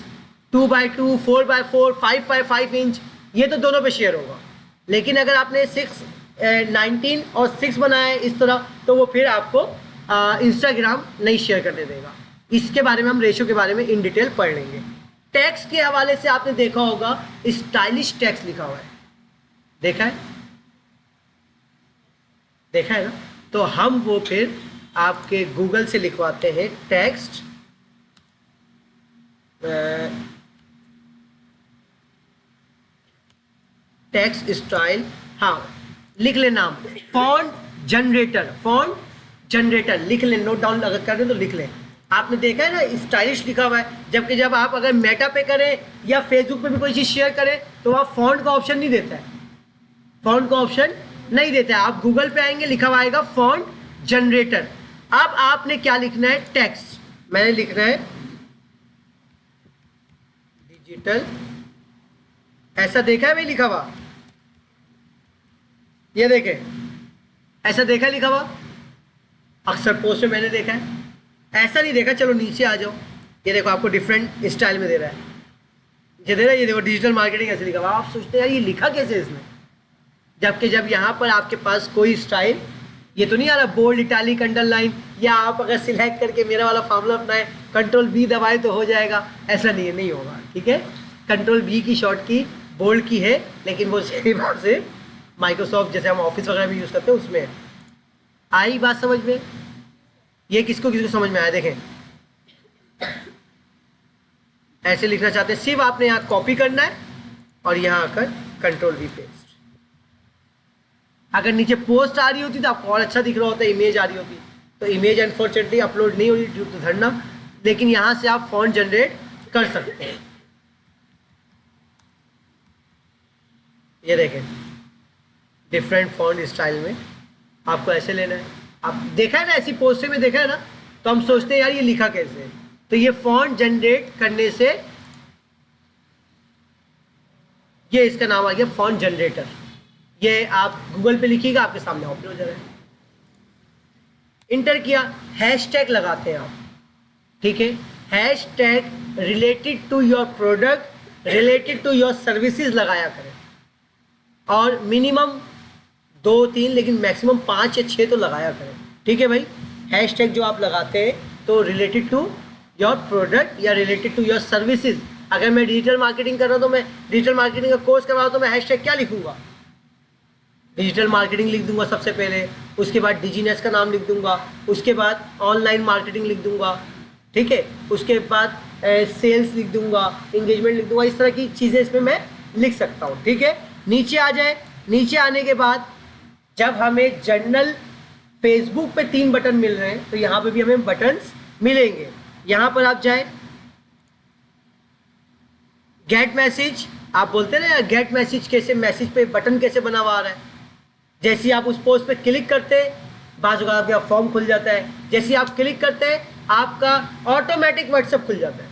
2x2, 4x4, 5x5 inch, ये तो दोनों पे शेयर होगा। लेकिन अगर आपने 19 और 6 बनाया है इस तरह, तो वो फिर आपको इंस्टाग्राम नहीं शेयर करने देगा। इसके बारे में हम रेशो के बारे में इन डिटेल पढ़ लेंगे। टैक्स के हवाले से आपने देखा होगा स्टाइलिश टैक्स लिखा हुआ है, देखा है ना। तो हम वो फिर आपके गूगल से लिखवाते हैं टेक्स्ट टेक्स्ट स्टाइल, हाँ लिख ले नाम, फॉन्ट जनरेटर लिख लें, नोट डाउन अगर कर रहे तो लिख लें। आपने देखा है ना स्टाइलिश लिखा हुआ है, जबकि जब आप अगर मेटा पे करें या फेसबुक पे भी कोई चीज़ शेयर करें तो वहाँ फॉन्ट का ऑप्शन नहीं देता है, फॉन्ट का ऑप्शन नहीं देता है। आप गूगल पे आएंगे, लिखा हुआ आएगा फॉन्ट जनरेटर। अब आपने क्या लिखना है, टेक्स्ट, मैंने लिखना है डिजिटल, ऐसा देखा है भाई लिखा हुआ, ये देखें ऐसा देखा लिखा हुआ, अक्सर पोस्ट में मैंने देखा है, ऐसा नहीं देखा। चलो नीचे आ जाओ, ये देखो आपको डिफरेंट स्टाइल में दे रहा है, ये दे रहा, ये देखो डिजिटल मार्केटिंग ऐसे लिखा हुआ। आप सोचते हैं यार ये लिखा कैसे इसने, जबकि जब यहाँ पर आपके पास कोई स्टाइल, ये तो नहीं आ रहा बोल्ड इटैलिक अंडरलाइन, या आप अगर सिलेक्ट करके मेरा वाला फार्मूला अपनाएं कंट्रोल बी दबाए तो हो जाएगा, ऐसा नहीं है, नहीं होगा। ठीक है, कंट्रोल बी की शॉर्ट की बोल्ड की है, लेकिन वो से माइक्रोसॉफ्ट जैसे हम ऑफिस वगैरह भी यूज़ करते हैं उसमें है। आई बात समझ में? ये किसको किसको समझ में आया देखें। ऐसे लिखना चाहते हैं, सिर्फ आपने यहाँ कॉपी करना है और यहाँ आकर कंट्रोल वी पेस्ट। अगर नीचे पोस्ट आ रही होती तो आपको और अच्छा दिख रहा होता, इमेज आ रही होती, तो इमेज अनफॉर्चुनेटली अपलोड नहीं हो रही ड्यू टू धरना, लेकिन यहाँ से आप फॉन्ट जनरेट कर सकते हैं। ये देखें डिफरेंट फॉन्ट स्टाइल में आपको ऐसे लेना है। आप देखा है ना ऐसी पोस्टर में देखा है ना, तो हम सोचते हैं यार ये लिखा कैसे है, तो ये फॉन्ट जनरेट करने से ये इसका नाम आ गया फॉन्ट जनरेटर। ये आप गूगल पे लिखिएगा आपके सामने ओपन हो जाएगा। इंटर किया, हैशटैग लगाते हैं आप, ठीक है, hashtag related to your product, related to your services लगाया करें, और मिनिमम 2-3 लेकिन मैक्सिमम 5 या 6 तो लगाया करें। ठीक है भाई, हैशटैग जो आप लगाते हैं तो रिलेटेड टू योर प्रोडक्ट या रिलेटेड टू योर सर्विसेज। अगर मैं डिजिटल मार्केटिंग कर रहा हूँ तो मैं डिजिटल मार्केटिंग का कोर्स कर रहा हूँ तो मैं हैशटैग क्या लिखूंगा, डिजिटल मार्केटिंग लिख दूंगा सबसे पहले, उसके बाद डिजीनेस का नाम लिख दूंगा, उसके बाद ऑनलाइन मार्केटिंग लिख दूंगा, ठीक है, उसके बाद सेल्स लिख दूंगा, इंगेजमेंट लिख दूंगा, इस तरह की चीज़ें इसमें मैं लिख सकता हूँ। ठीक है, नीचे आ जाए, नीचे आने के बाद जब हमें जर्नल फेसबुक पे 3 बटन मिल रहे हैं तो यहाँ पे भी हमें बटन्स मिलेंगे। यहाँ पर आप जाए, गेट मैसेज, आप बोलते हैं ना यार गेट मैसेज कैसे, मैसेज पे बटन कैसे बना हुआ आ रहा है, जैसे ही आप उस पोस्ट पे क्लिक करते हैं बाज़ अगर आपका फॉर्म खुल जाता है, जैसे ही आप क्लिक करते हैं आपका ऑटोमेटिक व्हाट्सएप खुल जाता है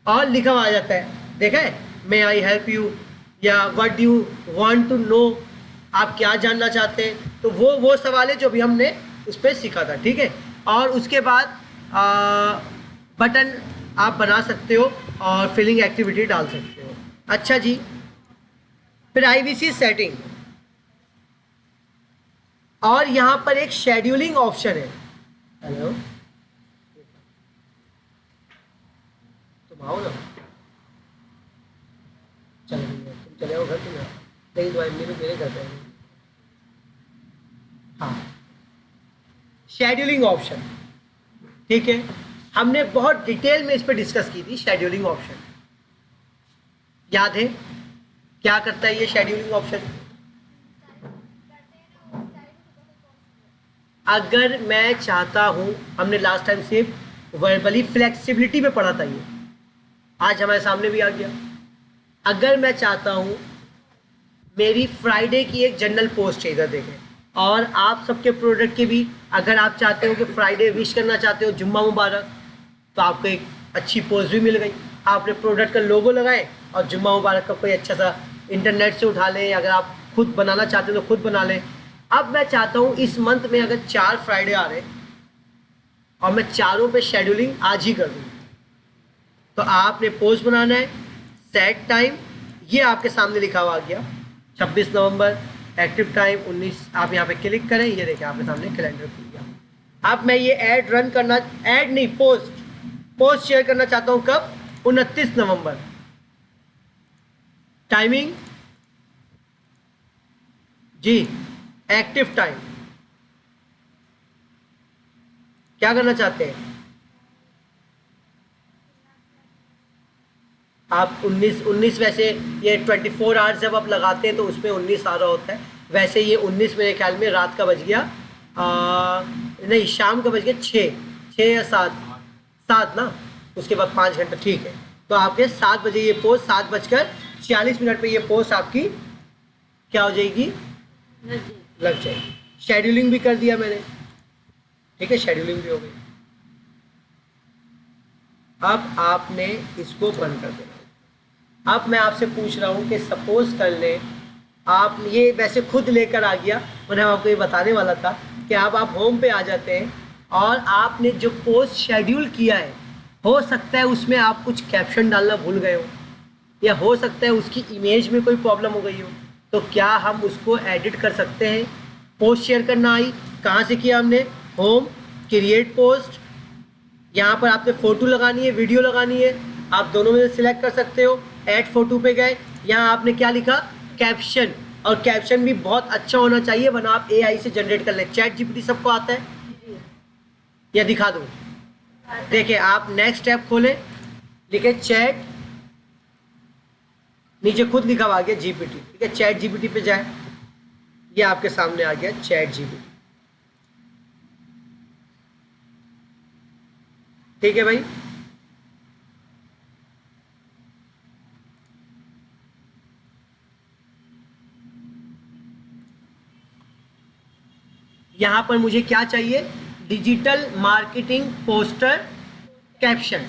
और लिखा हुआ आ जाता है, देखा है, मे आई हेल्प यू, या what do you want to know, आप क्या जानना चाहते हैं, तो वो सवाल है जो भी हमने उस पर सीखा था। ठीक है, और उसके बाद बटन आप बना सकते हो और फिलिंग एक्टिविटी डाल सकते हो। अच्छा जी, प्राइवेसी सेटिंग, और यहाँ पर एक शेड्यूलिंग ऑप्शन है। हेलो, तुम आओ ना, चलो तुम चले आओ घर, तुम नहीं तो मेरे घर पे। हाँ, शेड्यूलिंग ऑप्शन, ठीक है, हमने बहुत डिटेल में इस पर डिस्कस की थी। शेड्यूलिंग ऑप्शन याद है क्या करता है ये शेड्यूलिंग ऑप्शन? अगर मैं चाहता हूं, हमने लास्ट टाइम सिर्फ वर्बली फ्लेक्सिबिलिटी पे पढ़ा था, ये आज हमारे सामने भी आ गया। अगर मैं चाहता हूं मेरी फ्राइडे की एक जनरल पोस्ट है, इधर देखें, और आप सबके प्रोडक्ट की भी, अगर आप चाहते हो कि फ्राइडे विश करना चाहते हो, जुम्मा मुबारक, तो आपको एक अच्छी पोस्ट भी मिल गई। आपने प्रोडक्ट का लोगो लगाए और जुम्मा मुबारक का कोई अच्छा सा इंटरनेट से उठा लें, अगर आप खुद बनाना चाहते हो तो खुद बना लें। अब मैं चाहता हूँ इस मंथ में अगर 4 फ्राइडे आ रहे और मैं चारों पे शेड्यूलिंग आज ही कर दूँ, तो आपने पोस्ट बनाना है, सेट टाइम, ये आपके सामने लिखा हुआ आ गया 26 नवंबर, एक्टिव टाइम 19, आप यहाँ पे क्लिक करें, ये देखें आपके सामने कैलेंडर खुल गया। अब मैं ये ऐड रन करना, ऐड नहीं, पोस्ट शेयर करना चाहता हूँ कब? 29 नवंबर। टाइमिंग जी, एक्टिव टाइम, क्या करना चाहते हैं आप? 19 वैसे ये 24 आवर्स जब आप लगाते हैं तो उसमें 19 आ रहा होता है, वैसे ये 19 मेरे ख्याल में रात का बज गया, नहीं शाम का बज गया 6 या 7 ना, उसके बाद 5 घंटा, ठीक है, तो आपके 7 बजे ये पोस्ट, 7:40 पे ये पोस्ट आपकी क्या हो जाएगी? लग जाएगी। शेड्यूलिंग भी कर दिया मैंने, ठीक है, शेड्यूलिंग भी हो गई। अब आपने इसको बंद कर देना। अब मैं आपसे पूछ रहा हूँ कि सपोज कर लें आप, ये वैसे खुद लेकर आ गया, मैंने आपको ये बताने वाला था कि आप होम पे आ जाते हैं और आपने जो पोस्ट शेड्यूल किया है, हो सकता है उसमें आप कुछ कैप्शन डालना भूल गए हो, या हो सकता है उसकी इमेज में कोई प्रॉब्लम हो गई हो, तो क्या हम उसको एडिट कर सकते हैं। पोस्ट शेयर करना आई, कहाँ से किया हमने, होम, क्रिएट पोस्ट, यहाँ पर आपने फ़ोटो लगानी है, वीडियो लगानी है, आप दोनों में से सिलेक्ट कर सकते हो। ऐड फोटो पे गए, यहाँ आपने क्या लिखा, कैप्शन, और कैप्शन भी बहुत अच्छा होना चाहिए वरना आप AI से जनरेट कर लें। चैट GPT सबको आता है या दिखा दूँ? देखिए आप नेक्स्ट ऐप खोलें, लिखे चैट, नीचे खुद लिखा हुआ आ गया GPT, ठीक है। चैट GPT पे जाए, ये आपके सामने आ गया चैट GPT, ठीक है भाई। यहां पर मुझे क्या चाहिए, डिजिटल मार्केटिंग पोस्टर कैप्शन,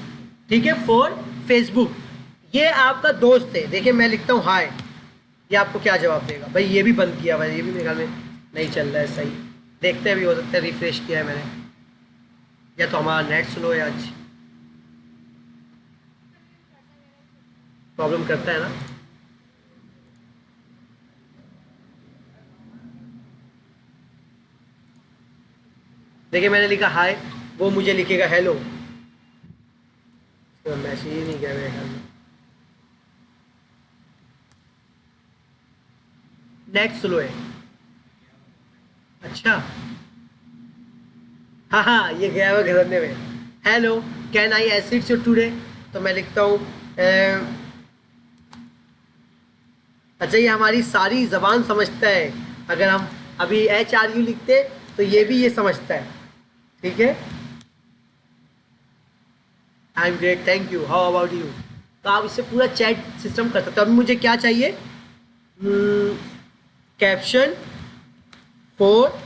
ठीक है, फॉर फेसबुक। ये आपका दोस्त है, देखिए मैं लिखता हूँ हाय, ये आपको क्या जवाब देगा भाई। ये भी बंद किया हुआ है, ये भी मेरे ख्याल में नहीं चल रहा है सही, देखते हैं, भी हो सकता है रिफ्रेश किया है मैंने, या तो हमारा नेट स्लो है आज, प्रॉब्लम करता है ना। देखिए मैंने लिखा हाय, वो मुझे लिखेगा हेलो, मैसेज ही नहीं गया मेरे ख्याल में, नेट स्लो है। अच्छा हाँ हाँ, ये गया हुआ घरने में, hello can I acid you today, तो मैं लिखता हूँ अच्छा, ये हमारी सारी ज़बान समझता है, अगर हम अभी HRU लिखते तो ये भी ये समझता है, ठीक है। I am great, thank you, how about you. तो आप इससे पूरा चैट सिस्टम कर सकते हो। अभी मुझे क्या चाहिए, caption for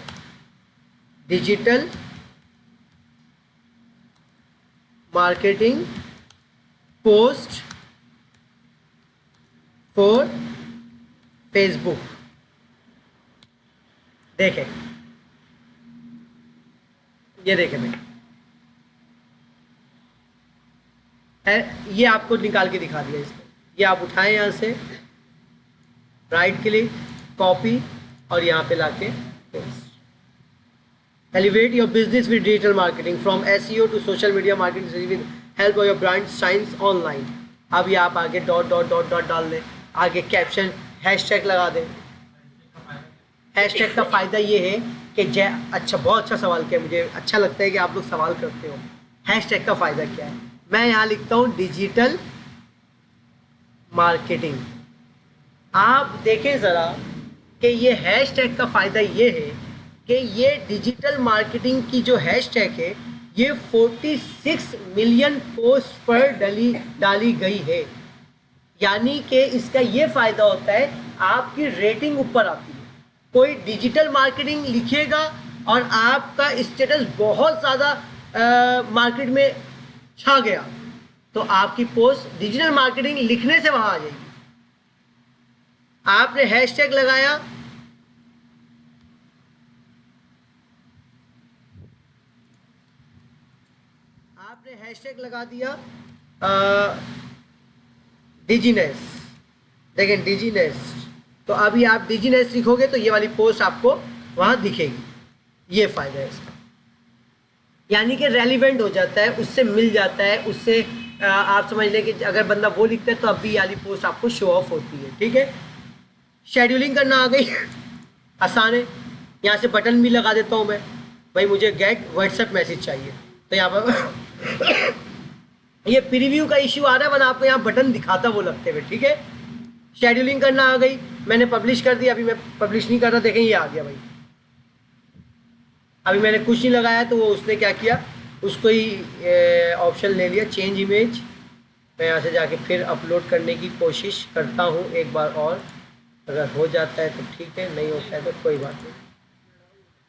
digital marketing post for Facebook. देखें, ये देखें भाई, ये आपको निकाल के दिखा दिया इसमें। ये आप उठाएं यहाँ से, राइट क्लिक, कॉपी, और यहाँ पे लाके paste. Elevate your business with digital marketing from SEO to social media marketing with help of your brand science online. अब ये आप आगे डॉट डॉट डॉट डॉट डाल दें, आगे कैप्शन हैशटैग लगा दें। हैशटैग का फ़ायदा ये है कि अच्छा, बहुत अच्छा सवाल किया, मुझे अच्छा लगता है कि आप लोग सवाल करते हो। हैशटैग का फ़ायदा क्या है, मैं यहाँ लिखता हूँ डिजिटल मार्केटिंग। आप देखें ज़रा कि ये हैशटैग का फ़ायदा ये है कि ये डिजिटल मार्केटिंग की जो हैशटैग है ये 46 मिलियन पोस्ट पर डाली गई है, यानी कि इसका ये फ़ायदा होता है आपकी रेटिंग ऊपर आती है। कोई डिजिटल मार्केटिंग लिखेगा और आपका स्टेटस बहुत ज़्यादा मार्केट में छा गया, तो आपकी पोस्ट डिजिटल मार्केटिंग लिखने से वहाँ आ जाएगी। आपने हैशटैग लगाया, आपने हैशटैग लगा दिया डिजीनेस, देखें डिजीनेस, तो अभी आप डिजीनेस लिखोगे तो ये वाली पोस्ट आपको वहाँ दिखेगी। ये फ़ायदा है इसका, यानी कि रेलिवेंट हो जाता है, उससे मिल जाता है, उससे आप समझ लें कि अगर बंदा वो लिखता है तो अभी वाली पोस्ट आपको शो ऑफ होती है, ठीक है। शेड्यूलिंग करना आ गई, आसान है। यहाँ से बटन भी लगा देता हूँ मैं, भाई मुझे गेट व्हाट्सएप मैसेज चाहिए, तो यहाँ पर ये प्रीव्यू का इश्यू आ रहा है, वरना आपको यहाँ बटन दिखाता वो लगते हुए, ठीक है। शेड्यूलिंग करना आ गई, मैंने पब्लिश कर दिया, अभी मैं पब्लिश नहीं कर रहा, देखें ये आ गया भाई। अभी मैंने कुछ नहीं लगाया तो वो उसने क्या किया, उसको ही ऑप्शन ले लिया चेंज इमेज। मैं यहाँ से जाके फिर अपलोड करने की कोशिश करता हूँ एक बार और, अगर हो जाता है तो ठीक है, नहीं होता है तो कोई बात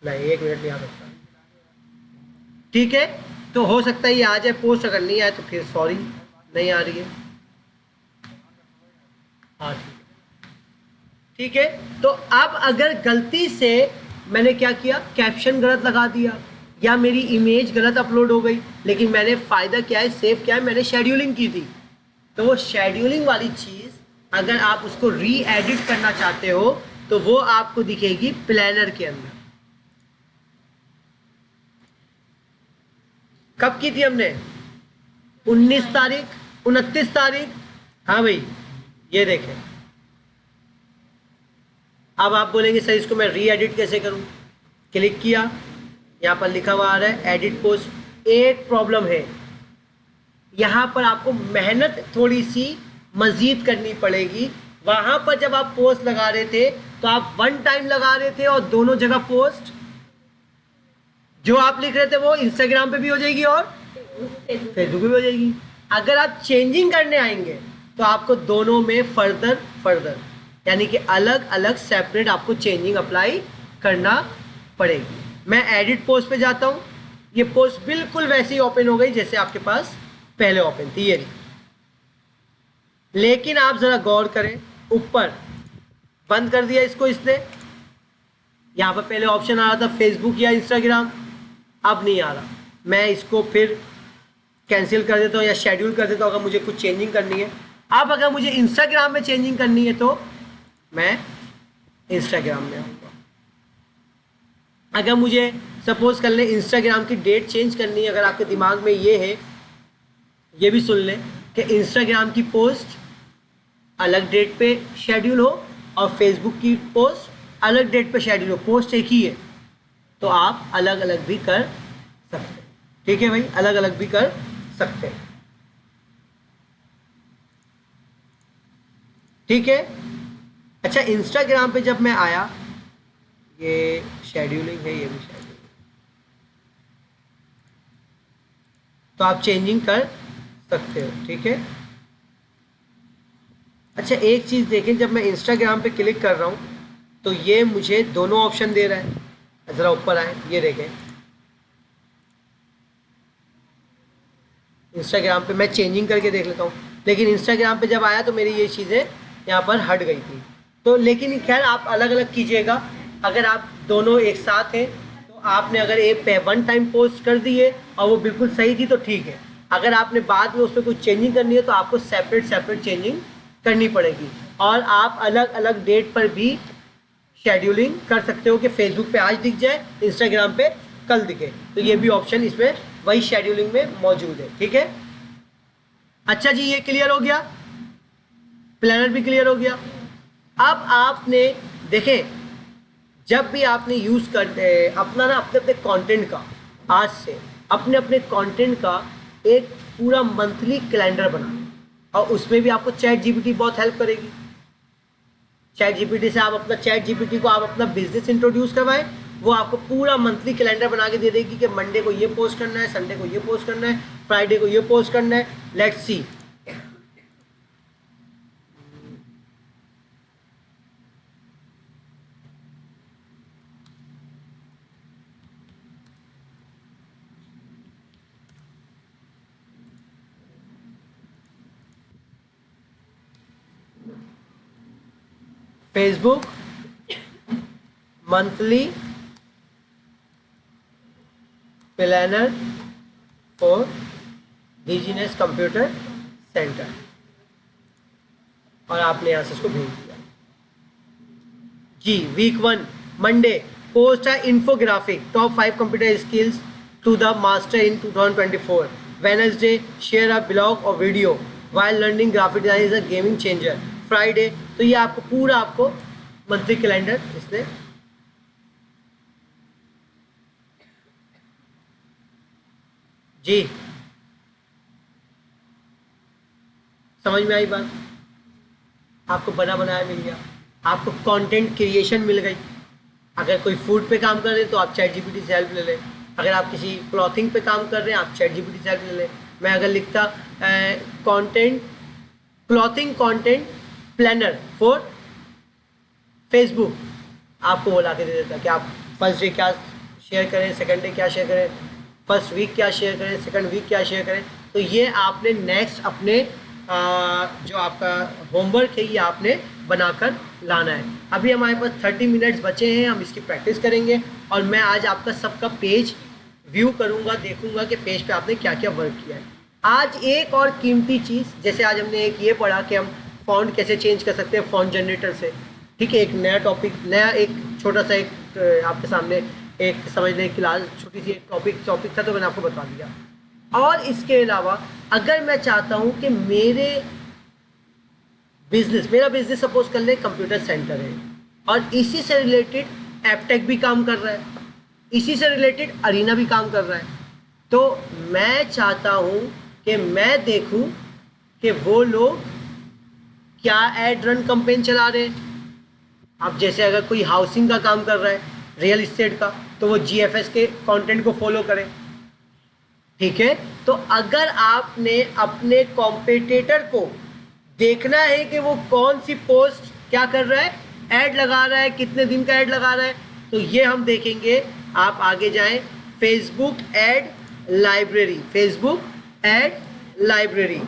नहीं, 1 मिनट नहीं आ सकता, ठीक है। तो हो सकता है ये आ जाए पोस्ट, अगर नहीं आए तो फिर सॉरी, नहीं आ रही है। हाँ ठीक है। तो अब अगर गलती से मैंने क्या किया, कैप्शन गलत लगा दिया या मेरी इमेज गलत अपलोड हो गई, लेकिन मैंने फ़ायदा क्या है, सेव क्या है, मैंने शेड्यूलिंग की थी, तो वो शेड्यूलिंग वाली चीज़ अगर आप उसको री एडिट करना चाहते हो तो वो आपको दिखेगी प्लानर के अंदर। कब की थी हमने? 19 तारीख, 29 तारीख। हाँ भाई, ये देखें। अब आप बोलेंगे सर इसको मैं री एडिट कैसे करूं? क्लिक किया, यहाँ पर लिखा हुआ आ रहा है एडिट पोस्ट। एक प्रॉब्लम है, यहाँ पर आपको मेहनत थोड़ी सी मज़ीद करनी पड़ेगी। वहाँ पर जब आप पोस्ट लगा रहे थे तो आप वन टाइम लगा रहे थे और दोनों जगह पोस्ट जो आप लिख रहे थे वो इंस्टाग्राम पे भी हो जाएगी और फेसबुक पे भी हो जाएगी। अगर आप चेंजिंग करने आएंगे तो आपको दोनों में फर्दर यानी कि अलग अलग सेपरेट आपको चेंजिंग अप्लाई करना पड़ेगी। मैं एडिट पोस्ट पे जाता हूँ, ये पोस्ट बिल्कुल वैसे ही ओपन हो गई जैसे आपके पास पहले ओपन थी, ये रही। लेकिन आप ज़रा गौर करें, ऊपर बंद कर दिया इसको इसने। यहाँ पर पहले ऑप्शन आ रहा था फेसबुक या इंस्टाग्राम, अब नहीं आ रहा। मैं इसको फिर कैंसिल कर देता हूँ या शेड्यूल कर देता हूँ अगर मुझे कुछ चेंजिंग करनी है। अब अगर मुझे इंस्टाग्राम में चेंजिंग करनी है तो मैं इंस्टाग्राम में आऊँगा। अगर मुझे सपोज कर लें इंस्टाग्राम की डेट चेंज करनी है, अगर आपके दिमाग में ये है, ये भी सुन लें कि इंस्टाग्राम की पोस्ट अलग डेट पे शेड्यूल हो और फेसबुक की पोस्ट अलग डेट पे शेड्यूल हो, पोस्ट एक ही है, तो आप अलग अलग भी कर सकते हैं। ठीक है भाई, अलग अलग भी कर सकते हैं। ठीक है। अच्छा, इंस्टाग्राम पे जब मैं आया, ये शेड्यूलिंग है, ये भी शेड्यूलिंग, तो आप चेंजिंग कर सकते हो। ठीक है। अच्छा, एक चीज़ देखें, जब मैं इंस्टाग्राम पे क्लिक कर रहा हूँ तो ये मुझे दोनों ऑप्शन दे रहा है। ज़रा ऊपर आए, ये देखें, इंस्टाग्राम पे मैं चेंजिंग करके देख लेता हूँ, लेकिन इंस्टाग्राम पे जब आया तो मेरी ये चीज़ें यहाँ पर हट गई थी। तो लेकिन खैर आप अलग अलग कीजिएगा। अगर आप दोनों एक साथ हैं तो आपने अगर एक पे वन टाइम पोस्ट कर दी है और वो बिल्कुल सही थी तो ठीक है। अगर आपने बाद में उस पर कुछ चेंजिंग करनी है तो आपको सेपरेट चेंजिंग करनी पड़ेगी। और आप अलग अलग डेट पर भी शेड्यूलिंग कर सकते हो कि फेसबुक पे आज दिख जाए, इंस्टाग्राम पे कल दिखे, तो ये भी ऑप्शन इसमें वही शेड्यूलिंग में मौजूद है। ठीक है। अच्छा जी, ये क्लियर हो गया, प्लानर भी क्लियर हो गया। अब आपने देखें, जब भी आपने यूज़ करते अपना ना अपने अपने कंटेंट का, आज से अपने अपने कंटेंट का एक पूरा मंथली कैलेंडर बनाना, और उसमें भी आपको चैट जीपीटी बहुत हेल्प करेगी। चैट जीपीटी से आप अपना चैट जीपीटी को आप अपना बिजनेस इंट्रोड्यूस करवाएं, वो आपको पूरा मंथली कैलेंडर बना के दे देगी कि मंडे को ये पोस्ट करना है, संडे को ये पोस्ट करना है, फ्राइडे को ये पोस्ट करना है। Let's see. Facebook monthly planner for business computer centre, और आपने यहाँ से इसको भेज दिया जी। वीक 1 मंडे, पोस्ट है infographic top 5 computer skills to the master in 2024। Wednesday, share a blog और video while learning graphic design is a gaming changer. Friday, तो ये आपको पूरा आपको मंथली कैलेंडर इसने जी। समझ में आई बात? आपको बना बनाया मिल गया, आपको कंटेंट क्रिएशन मिल गई। अगर कोई फूड पे काम कर रहे हैं तो आप चैट जीपीटी से हेल्प ले लें। अगर आप किसी क्लॉथिंग पे काम कर रहे हैं आप चैट जीपीटी से हेल्प ले लें। मैं अगर लिखता content clothing content planner for Facebook, आपको वो ला के दे देता कि आप फर्स्ट डे क्या शेयर करें, सेकंड डे क्या शेयर करें, फर्स्ट वीक क्या शेयर करें, सेकंड वीक क्या शेयर करें। तो ये आपने नेक्स्ट अपने जो आपका होमवर्क है ये आपने बनाकर लाना है। अभी हमारे पास 30 मिनट्स बचे हैं, हम इसकी प्रैक्टिस करेंगे और मैं आज आपका सबका पेज व्यू करूंगा, देखूंगा कि पेज पे आपने क्या क्या वर्क किया है। आज एक और कीमती चीज़, जैसे आज हमने एक ये पढ़ा कि हम फ़ॉन्ट कैसे चेंज कर सकते हैं फ़ॉन्ट जनरेटर से। ठीक है, एक नया टॉपिक, नया एक छोटा सा एक आपके सामने एक समझने की क्लास छोटी सी एक टॉपिक था, तो मैंने आपको बता दिया। और इसके अलावा अगर मैं चाहता हूँ कि मेरा बिजनेस सपोज कर ले कंप्यूटर सेंटर है, और इसी से रिलेटेड एपटेक भी काम कर रहा है, इसी से रिलेटेड अरीना भी काम कर रहा है, तो मैं चाहता हूँ कि मैं देखूँ कि वो लोग क्या एड रन कैंपेन चला रहे हैं। अब जैसे अगर कोई हाउसिंग का काम कर रहा है, रियल इस्टेट का, तो वो GFS के कंटेंट को फॉलो करें। ठीक है, तो अगर आपने अपने कॉम्पिटिटर को देखना है कि वो कौन सी पोस्ट क्या कर रहा है, ऐड लगा रहा है, कितने दिन का ऐड लगा रहा है, तो ये हम देखेंगे। आप आगे जाएं, Facebook ad library, Facebook ad library,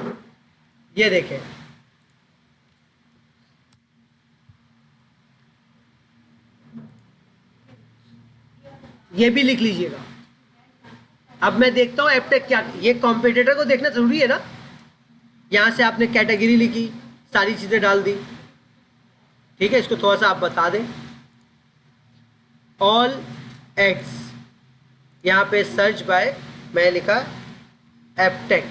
ये देखें। ये भी लिख लीजिएगा। अब मैं देखता हूँ एपटेक क्या, ये कॉम्पिटिटर को देखना जरूरी है ना। यहाँ से आपने कैटेगरी लिखी, सारी चीज़ें डाल दी। ठीक है, इसको थोड़ा सा आप बता दें। ऑल एड्स, यहाँ पे सर्च बाय मैं लिखा Aptech.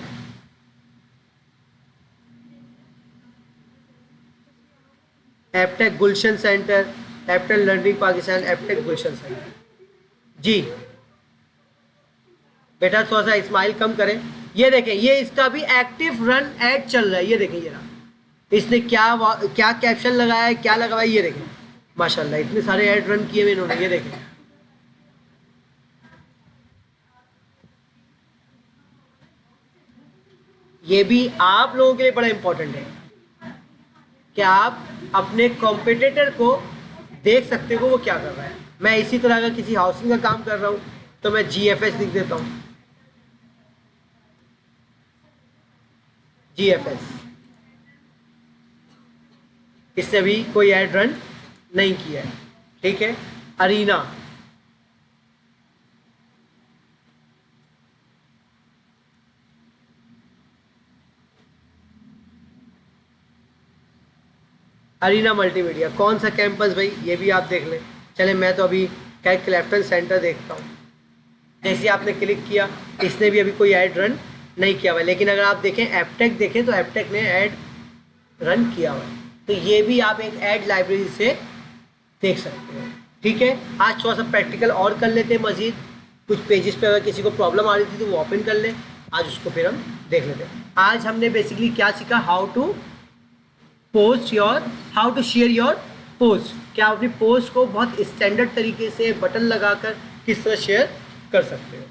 Aptech Gulshan centre, Aptech learning Pakistan, Aptech Gulshan centre. जी बेटा थोड़ा सा स्माइल कम करें। ये देखें, ये इसका भी एक्टिव रन ऐड चल रहा है। ये देखें, ये रहा, इसने क्या कैप्शन लगाया है, क्या लगाया है, ये देखें। माशाल्लाह इतने सारे ऐड रन किए हुए इन्होंने। ये देखें, ये भी आप लोगों के लिए बड़ा इंपॉर्टेंट है कि आप अपने कॉम्पिटिटर को देख सकते हो वो क्या कर रहा है। मैं इसी तरह अगर किसी हाउसिंग का काम कर रहा हूँ तो मैं GFS लिख देता हूँ, GFS। इससे भी कोई ऐड रन नहीं किया है। ठीक है, अरीना, अरीना मल्टीमीडिया, कौन सा कैंपस भाई, ये भी आप देख लें। चले, मैं तो अभी कैट क्लेफ्टन सेंटर देखता हूँ। जैसे आपने क्लिक किया, इसने भी अभी कोई ऐड रन नहीं किया हुआ है, लेकिन अगर आप देखें एपटेक देखें तो एपटेक ने ऐड रन किया हुआ है। तो ये भी आप एक ऐड लाइब्रेरी से देख सकते हो। ठीक है, आज थोड़ा सा प्रैक्टिकल और कर लेते हैं मज़ीद। कुछ पेजेस पे अगर किसी को प्रॉब्लम आ रही थी तो वो ओपन कर लें, आज उसको फिर हम देख लेते हैं। आज हमने बेसिकली क्या सीखा, how to share your post, क्या आप अपनी पोस्ट को बहुत स्टैंडर्ड तरीके से बटन लगाकर किस तरह शेयर कर सकते हो।